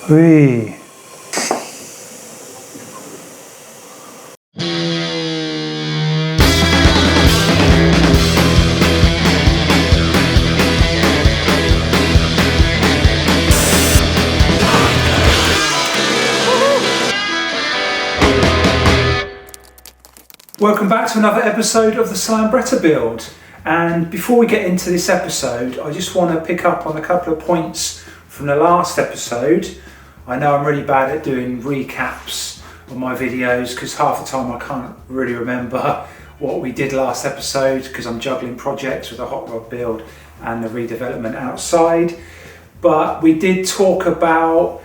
Whee. Welcome back to another episode of the Slambretta build, and before we get into this episode I just want to pick up on a couple of points from the last episode. I know I'm really bad at doing recaps on my videos because half the time I can't really remember what we did last episode because I'm juggling projects with a hot rod build and the redevelopment outside. But we did talk about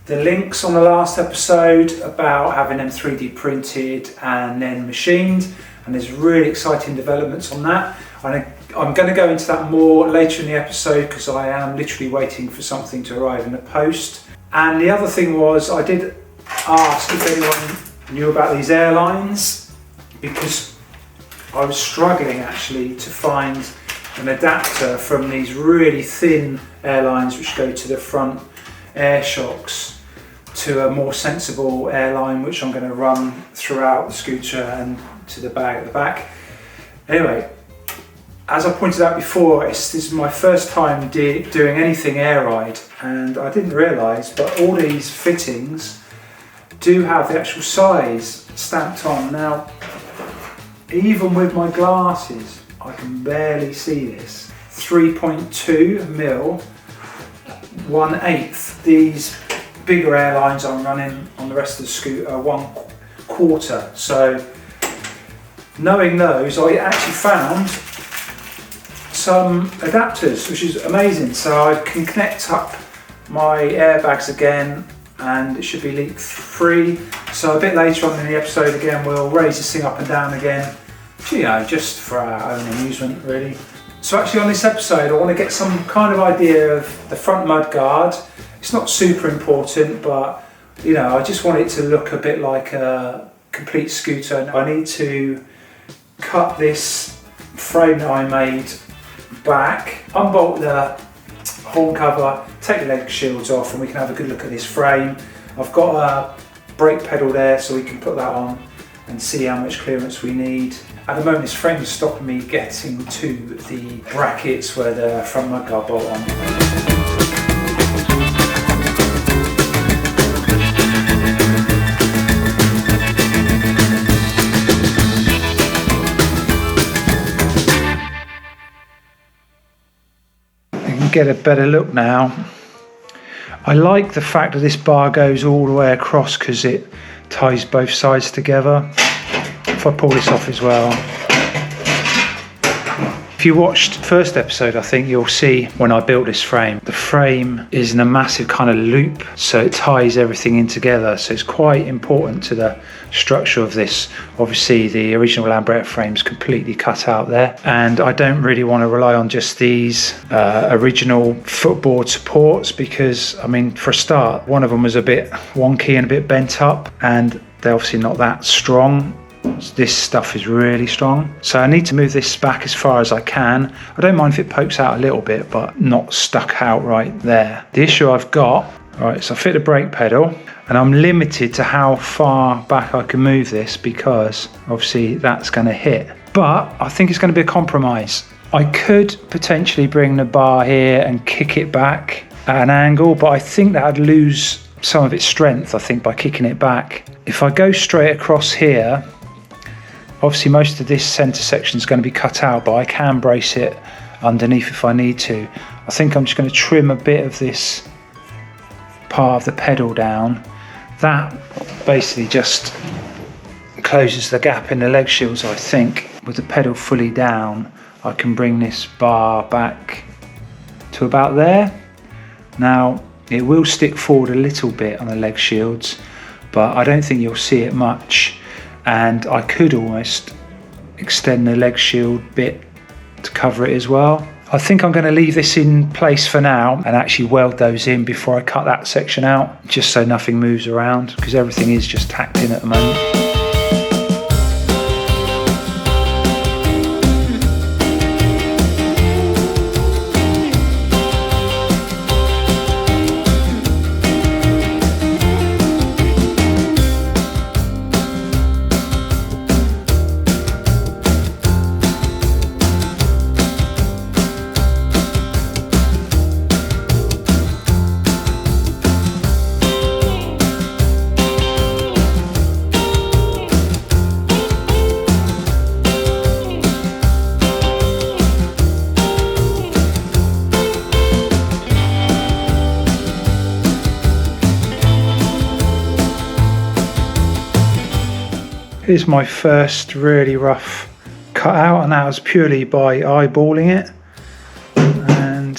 the links on the last episode, about having them 3D printed and then machined, and there's really exciting developments on that. I'm going to go into that more later in the episode because I am literally waiting for something to arrive in the post. And the other thing was, I did ask if anyone knew about these airlines because I was struggling actually to find an adapter from these really thin airlines which go to the front air shocks to a more sensible airline which I'm going to run throughout the scooter and to the bag at the back. Anyway, as I pointed out before, this is my first time doing anything air ride, and I didn't realise, but all these fittings do have the actual size stamped on. Now, even with my glasses, I can barely see this. 3.2 mil, 1/8. These bigger airlines I'm running on the rest of the scooter are 1/4. So knowing those, I actually found some adapters, which is amazing. So I can connect up my airbags again and it should be leak free. So a bit later on in the episode again, we'll raise this thing up and down again, you know, just for our own amusement really. So actually on this episode I want to get some kind of idea of the front mudguard. It's not super important, but you know, I just want it to look a bit like a complete scooter. I need to cut this frame that I made back, unbolt the horn cover, take the leg shields off, and we can have a good look at this frame. I've got a brake pedal there so we can put that on and see how much clearance we need. At the moment this frame is stopping me getting to the brackets where the front mudguard bolt on. Get a better look now. I like the fact that this bar goes all the way across because it ties both sides together. If I pull this off as well. If you watched the first episode, I think you'll see when I built this frame, the frame is in a massive kind of loop, so it ties everything in together. So it's quite important to the structure of this. Obviously the original Slambretta frame's completely cut out there, and I don't really want to rely on just these original footboard supports because, I mean, for a start, one of them was a bit wonky and a bit bent up, and they're obviously not that strong. This stuff is really strong, so I need to move this back as far as I can. I don't mind if it pokes out a little bit, but not stuck out right there. The issue I've got, right, so I fit the brake pedal and I'm limited to how far back I can move this because obviously that's going to hit, but I think it's going to be a compromise. I could potentially bring the bar here and kick it back at an angle, but I think that I'd lose some of its strength, I think, by kicking it back. If I go straight across here, obviously most of this centre section is going to be cut out, but I can brace it underneath if I need to. I think I'm just going to trim a bit of this part of the pedal down. That basically just closes the gap in the leg shields, I think. With the pedal fully down, I can bring this bar back to about there. Now, it will stick forward a little bit on the leg shields, but I don't think you'll see it much. And I could almost extend the leg shield bit to cover it as well. I think I'm going to leave this in place for now and actually weld those in before I cut that section out, just so nothing moves around, because everything is just tacked in at the moment. Here's my first really rough cut out, and that was purely by eyeballing it. And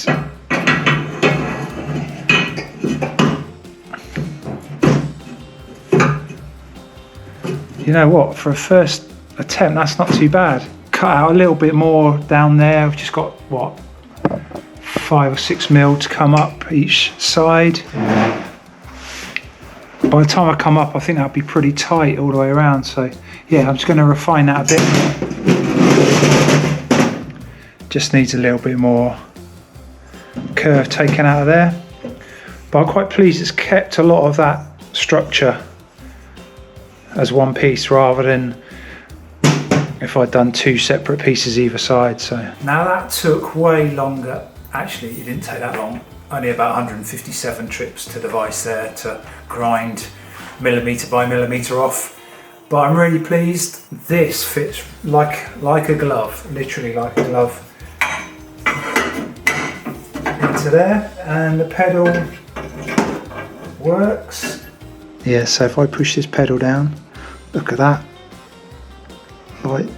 you know what, for a first attempt that's not too bad. Cut out a little bit more down there. We've just got what, 5 or 6 mil to come up each side. By the time I come up, I think that'll be pretty tight all the way around. So yeah, I'm just going to refine that a bit. Just needs a little bit more curve taken out of there. But I'm quite pleased it's kept a lot of that structure as one piece rather than if I'd done 2 separate pieces either side. So now that took way longer. Actually, it didn't take that long. Only about 157 trips to the vise there to grind millimetre by millimetre off. But I'm really pleased. This fits like a glove, literally like a glove. Into there, and the pedal works. Yeah, so if I push this pedal down, look at that. Like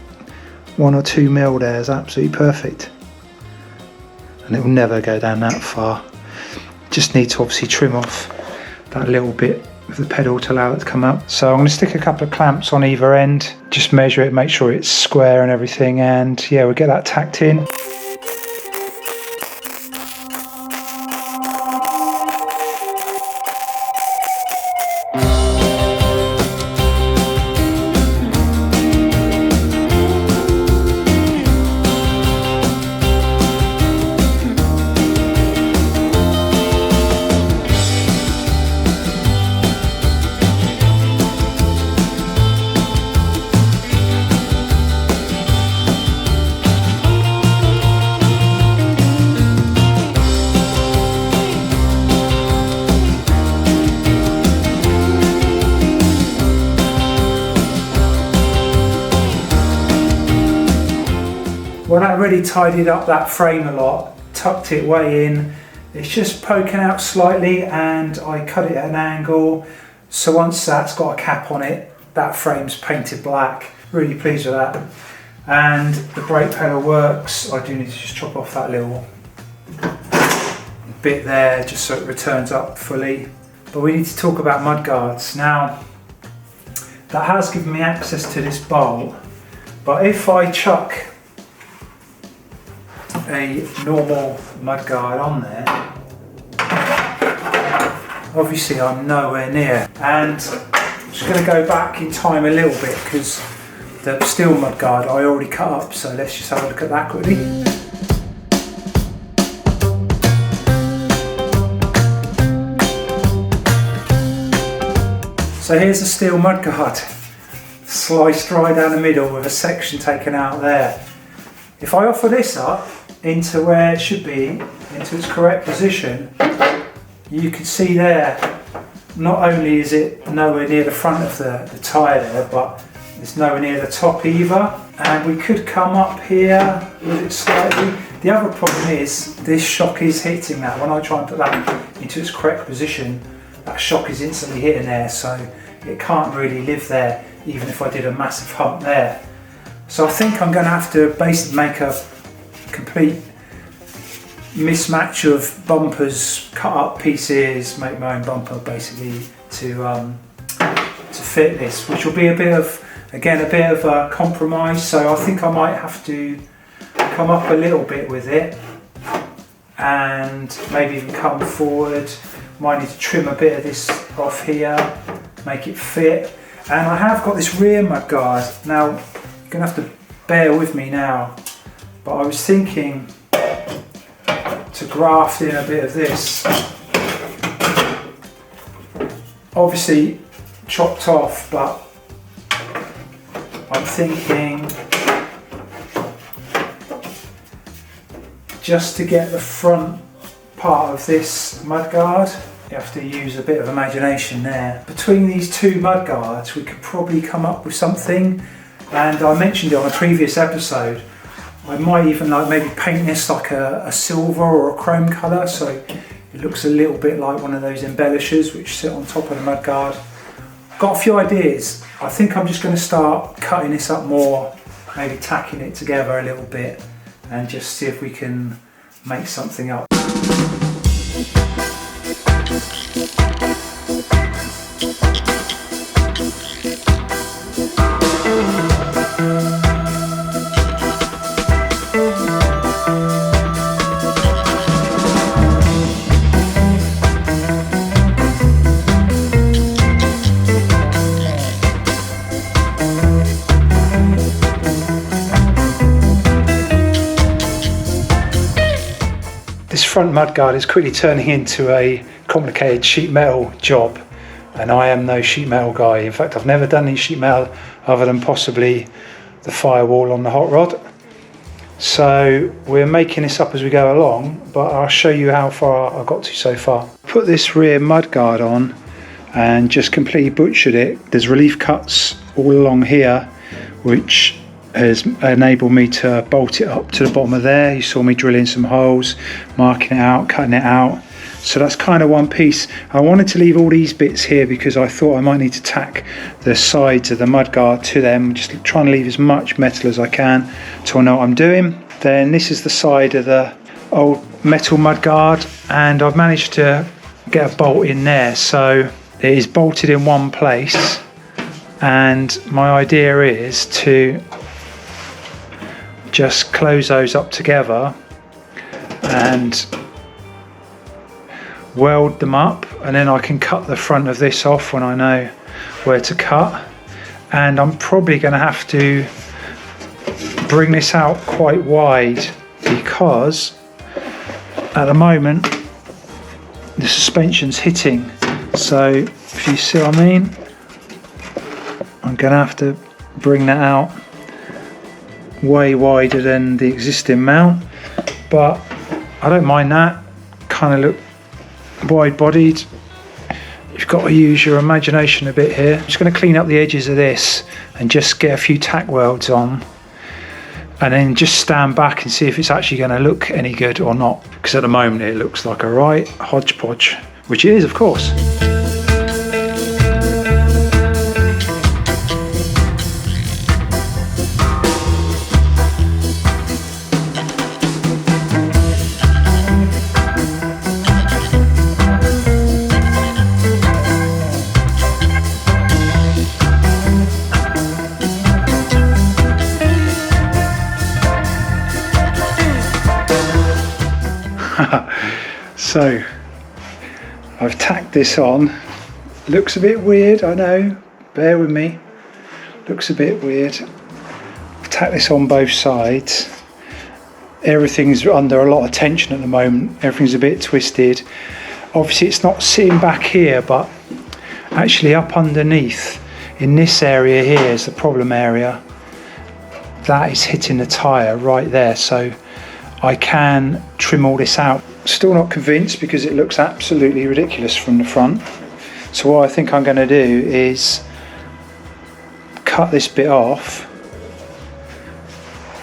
1 or 2 mil there is absolutely perfect. And it will never go down that far. Just need to obviously trim off that little bit of the pedal to allow it to come up. So I'm going to stick a couple of clamps on either end, just measure it, make sure it's square and everything, and yeah, we'll get that tacked in. Well, that really tidied up that frame a lot, tucked it way in. It's just poking out slightly, and I cut it at an angle. So once that's got a cap on it, that frame's painted black. Really pleased with that. And the brake pedal works. I do need to just chop off that little bit there just so it returns up fully. But we need to talk about mudguards. Now, that has given me access to this bowl, but if I chuck a normal mudguard on there, obviously I'm nowhere near. And I'm just going to go back in time a little bit because the steel mudguard I already cut up, so let's just have a look at that quickly. So here's a steel mudguard, sliced right down the middle with a section taken out there. If I offer this up into where it should be, into its correct position, you can see there, not only is it nowhere near the front of the tyre there, but it's nowhere near the top either. And we could come up here with it slightly. The other problem is this shock is hitting that. When I try and put that into its correct position, that shock is instantly hitting there, so it can't really live there even if I did a massive hump there. So I think I'm going to have to basically make a complete mismatch of bumpers, cut up pieces, make my own bumper basically to fit this, which will be a bit of a compromise. So I think I might have to come up a little bit with it and maybe even come forward. Might need to trim a bit of this off here, make it fit. And I have got this rear mudguard. Now you're gonna have to bear with me now, but I was thinking to graft in a bit of this. Obviously chopped off, but I'm thinking just to get the front part of this mudguard, you have to use a bit of imagination there. Between these two mudguards we could probably come up with something, and I mentioned it on a previous episode. I might even maybe paint this like a silver or a chrome colour so it looks a little bit like one of those embellishers which sit on top of the mudguard. Got a few ideas. I think I'm just going to start cutting this up more, maybe tacking it together a little bit and just see if we can make something up. This front mudguard is quickly turning into a complicated sheet metal job, and I am no sheet metal guy. In fact, I've never done any sheet metal other than possibly the firewall on the hot rod. So we're making this up as we go along, but I'll show you how far I got to so far. Put this rear mudguard on and just completely butchered it. There's relief cuts all along here, which has enabled me to bolt it up to the bottom of there. You saw me drilling some holes, marking it out, cutting it out. So that's kind of one piece. I wanted to leave all these bits here because I thought I might need to tack the sides of the mudguard to them, just trying to leave as much metal as I can so I know what I'm doing. Then this is the side of the old metal mudguard, and I've managed to get a bolt in there, so it is bolted in one place, and my idea is to just close those up together and weld them up, and then I can cut the front of this off when I know where to cut. And I'm probably going to have to bring this out quite wide because at the moment the suspension's hitting, so if you see what I mean, I'm going to have to bring that out way wider than the existing mount, but I don't mind that. Kind of look wide-bodied. You've got to use your imagination a bit here. I'm just going to clean up the edges of this and just get a few tack welds on, and then just stand back and see if it's actually going to look any good or not, because at the moment it looks like a right hodgepodge, which it is, of course. So I've tacked this on. Looks a bit weird, I know, bear with me. Looks a bit weird. I've tacked this on both sides. Everything's under a lot of tension at the moment. Everything's a bit twisted. Obviously it's not sitting back here, but actually up underneath in this area here is the problem area. That is hitting the tyre right there, so I can trim all this out. Still not convinced because it looks absolutely ridiculous from the front. So what I think I'm going to do is cut this bit off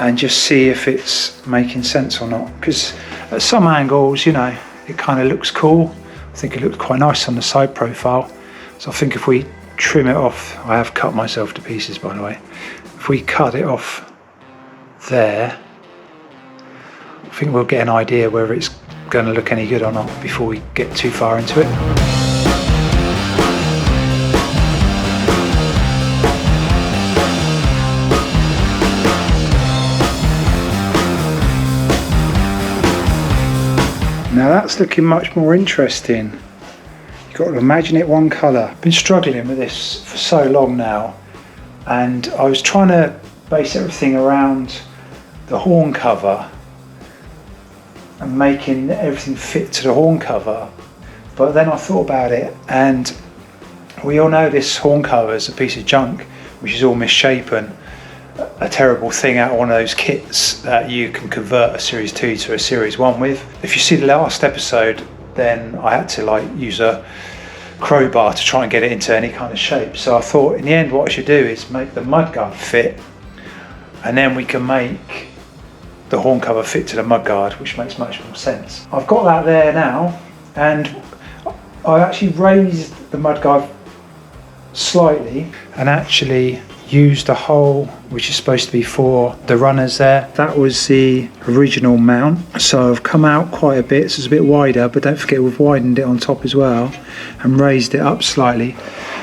and just see if it's making sense or not, because at some angles, you know, it kind of looks cool. I think it looks quite nice on the side profile. So I think if we trim it off, I have cut myself to pieces by the way, if we cut it off there, I think we'll get an idea whether it's going to look any good or not before we get too far into it. Now that's looking much more interesting. You've got to imagine it one colour. I've been struggling with this for so long now, and I was trying to base everything around the horn cover and making everything fit to the horn cover, but then I thought about it, and we all know this horn cover is a piece of junk which is all misshapen, a terrible thing out of one of those kits that you can convert a Series 2 to a Series 1 with. If you see the last episode, then I had to like use a crowbar to try and get it into any kind of shape. So I thought in the end what I should do is make the mudguard fit, and then we can make the horn cover fit to the mudguard, which makes much more sense. I've got that there now, and I actually raised the mudguard slightly and actually use the hole which is supposed to be for the runners there. That was the original mount, so I've come out quite a bit, so it's a bit wider, but don't forget we've widened it on top as well and raised it up slightly.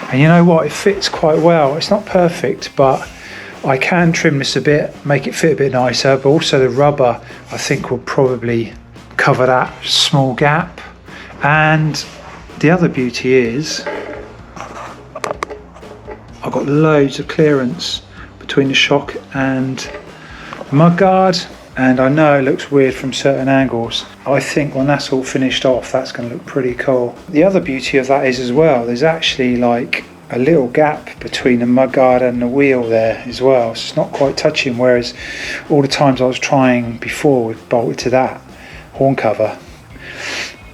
And you know what, it fits quite well. It's not perfect, but I can trim this a bit, make it fit a bit nicer, but also the rubber I think will probably cover that small gap. And the other beauty is I've got loads of clearance between the shock and the mudguard, and I know it looks weird from certain angles. I think when that's all finished off, that's going to look pretty cool. The other beauty of that is as well, there's actually like a little gap between the mudguard and the wheel there as well, so it's not quite touching, whereas all the times I was trying before with bolted to that horn cover,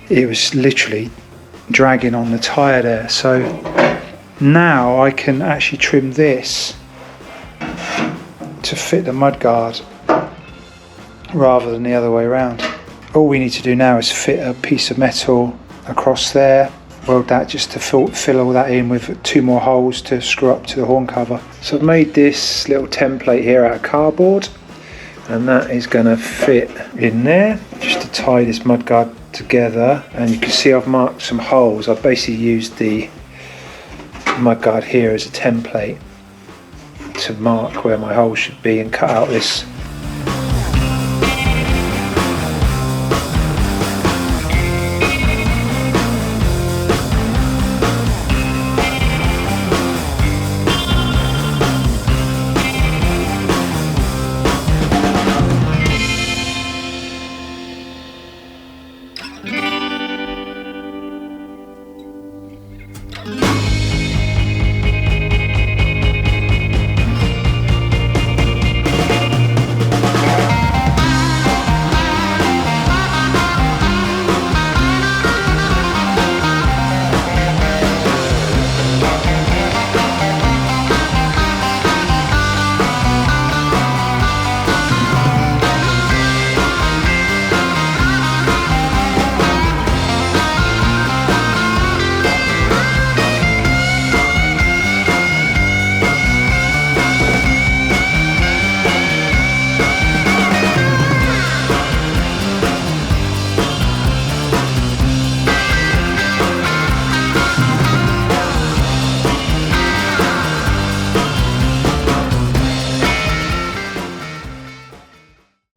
it was literally dragging on the tyre there. So now I can actually trim this to fit the mudguard rather than the other way around. All we need to do now is fit a piece of metal across there, weld that just to fill all that in with 2 more holes to screw up to the horn cover. So I've made this little template here out of cardboard, and that is going to fit in there just to tie this mudguard together. And you can see I've marked some holes. I've basically used the mudguard here as a template to mark where my hole should be and cut out this.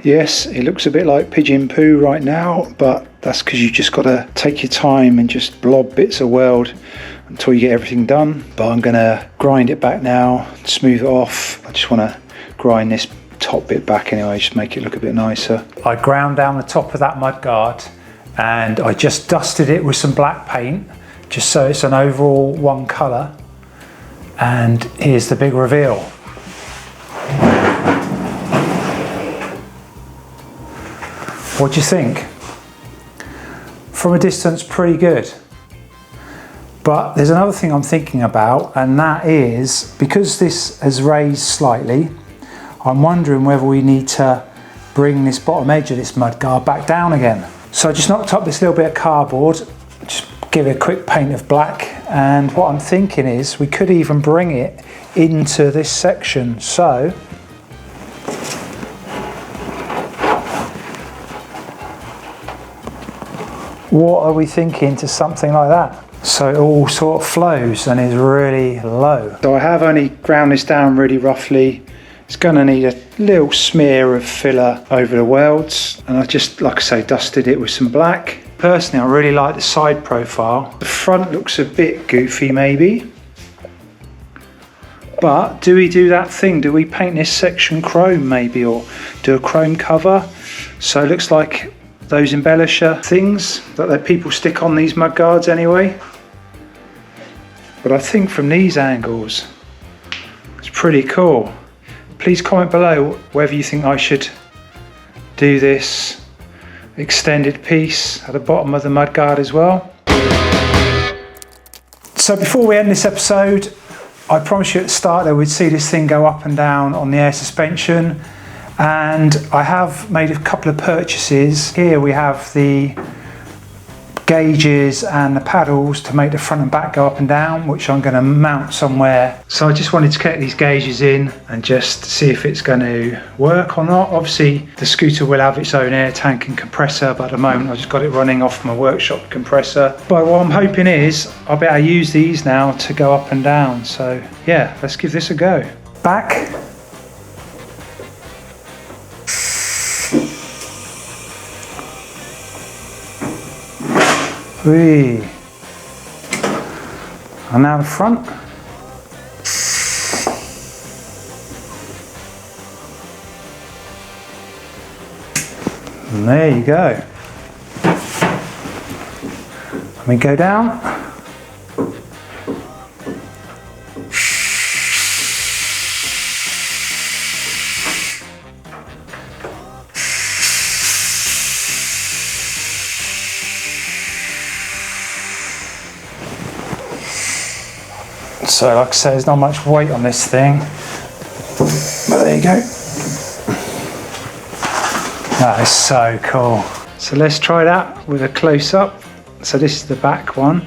Yes, it looks a bit like pigeon poo right now, but that's because you just got to take your time and just blob bits of weld until you get everything done. But I'm going to grind it back now, smooth it off. I just want to grind this top bit back anyway, just make it look a bit nicer. I ground down the top of that mudguard and I just dusted it with some black paint, just so it's an overall one colour. And here's the big reveal. What do you think? From a distance, pretty good. But there's another thing I'm thinking about, and that is, because this has raised slightly, I'm wondering whether we need to bring this bottom edge of this mudguard back down again. So I just knocked up this little bit of cardboard, just give it a quick paint of black, and what I'm thinking is we could even bring it into this section. So what are we thinking to something like that? So it all sort of flows and is really low. So I have only ground this down really roughly. It's going to need a little smear of filler over the welds, and I just, like I say, dusted it with some black. Personally, I really like the side profile. The front looks a bit goofy maybe, but do we do that thing? Do we paint this section chrome maybe, or do a chrome cover? So it looks like those embellisher things that people stick on these mudguards anyway. But I think from these angles, it's pretty cool. Please comment below whether you think I should do this extended piece at the bottom of the mudguard as well. So before we end this episode, I promised you at the start that we'd see this thing go up and down on the air suspension. And I have made a couple of purchases. Here we have the gauges and the paddles to make the front and back go up and down, which I'm going to mount somewhere. So I just wanted to get these gauges in and just see if it's going to work or not. Obviously the scooter will have its own air tank and compressor, but at the moment I just got it running off my workshop compressor. But what I'm hoping is I'll be able to use these now to go up and down. So yeah, let's give this a go. Back. Whee. And now the front. And there you go. Let me go down. So like I say, there's not much weight on this thing, but there you go. That is so cool. So let's try that with a close-up. So this is the back one.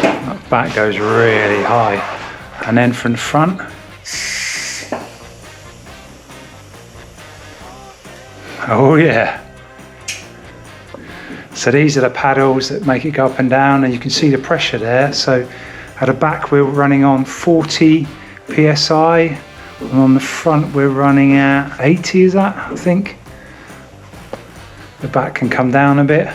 That back goes really high. And then from the front. Oh yeah. So these are the paddles that make it go up and down, and you can see the pressure there. So at the back we're running on 40 psi, and on the front we're running at 80, is that, I think? The back can come down a bit.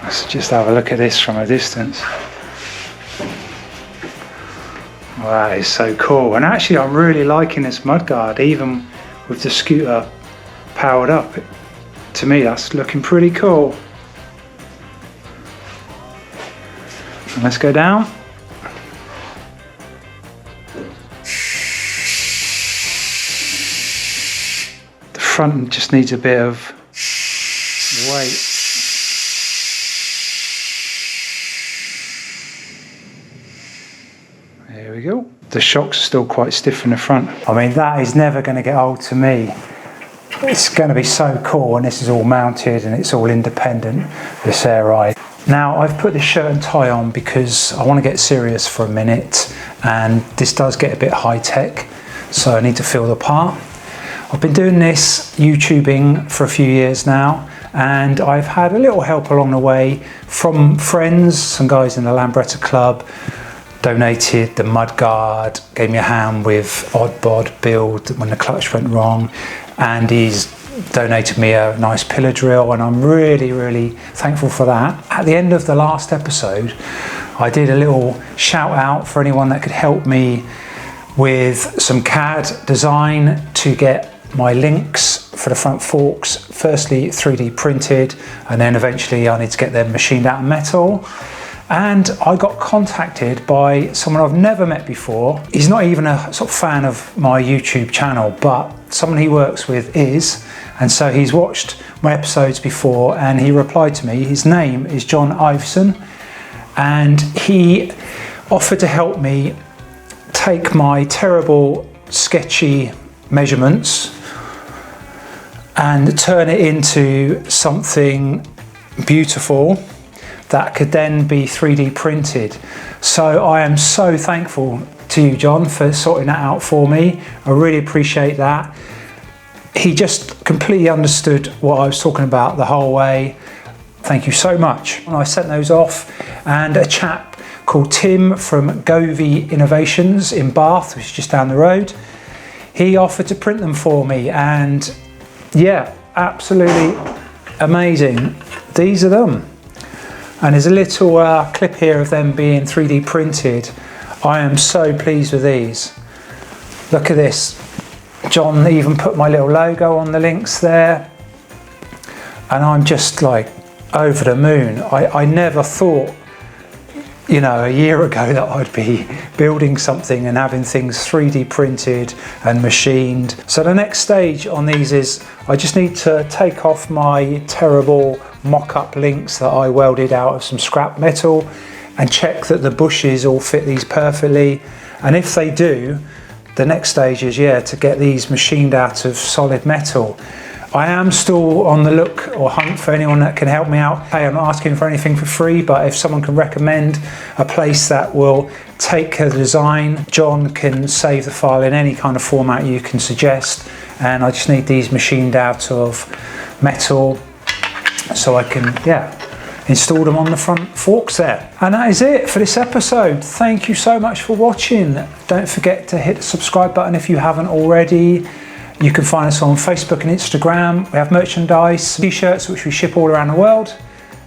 Let's just have a look at this from a distance. Wow, that is so cool. And actually I'm really liking this mudguard, even with the scooter powered up. To me that's looking pretty cool. And let's go down. The front just needs a bit of weight. There we go. The shocks are still quite stiff in the front. I mean, that is never going to get old to me. It's going to be so cool, and this is all mounted and it's all independent, this air ride. Now I've put this shirt and tie on because I want to get serious for a minute, and this does get a bit high tech, so I need to feel the part. I've been doing this YouTubing for a few years now, and I've had a little help along the way from friends, some guys in the Slambretta Club, donated the mudguard, gave me a hand with odd bod build when the clutch went wrong, and he's donated me a nice pillar drill, and I'm really thankful for that. At the end of the last episode I did a little shout out for anyone that could help me with some CAD design to get my links for the front forks firstly 3D printed, and then eventually I need to get them machined out of metal. And I got contacted by someone I've never met before. He's not even a sort of fan of my YouTube channel, but someone he works with is, and so he's watched my episodes before, and he replied to me. His name is John Iveson, and he offered to help me take my terrible sketchy measurements and turn it into something beautiful that could then be 3D printed. So I am so thankful to you, John, for sorting that out for me. I really appreciate that. He just completely understood what I was talking about the whole way. Thank you so much. And I sent those off, and a chap called Tim from Govey Innovations in Bath, which is just down the road, he offered to print them for me, and yeah, absolutely amazing. These are them. And there's a little clip here of them being 3D printed. I am so pleased with these. Look at this. John even put my little logo on the links there. And I'm just like over the moon. I never thought, you know, a year ago that I'd be building something and having things 3D printed and machined. So the next stage on these is I just need to take off my terrible mock-up links that I welded out of some scrap metal, and check that the bushes all fit these perfectly. And if they do, the next stage is, yeah, to get these machined out of solid metal. I am still on the look or hunt for anyone that can help me out. Hey, I'm not asking for anything for free, but if someone can recommend a place that will take a design, John can save the file in any kind of format you can suggest. And I just need these machined out of metal so I can, yeah, install them on the front forks there. And that is it for this episode. Thank you so much for watching. Don't forget to hit the subscribe button if you haven't already. You can find us on Facebook and Instagram. We have merchandise, t-shirts, which we ship all around the world.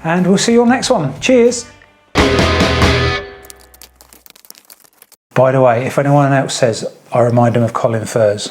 And we'll see you on the next one. Cheers. By the way, if anyone else says, I remind them of Colin Furze.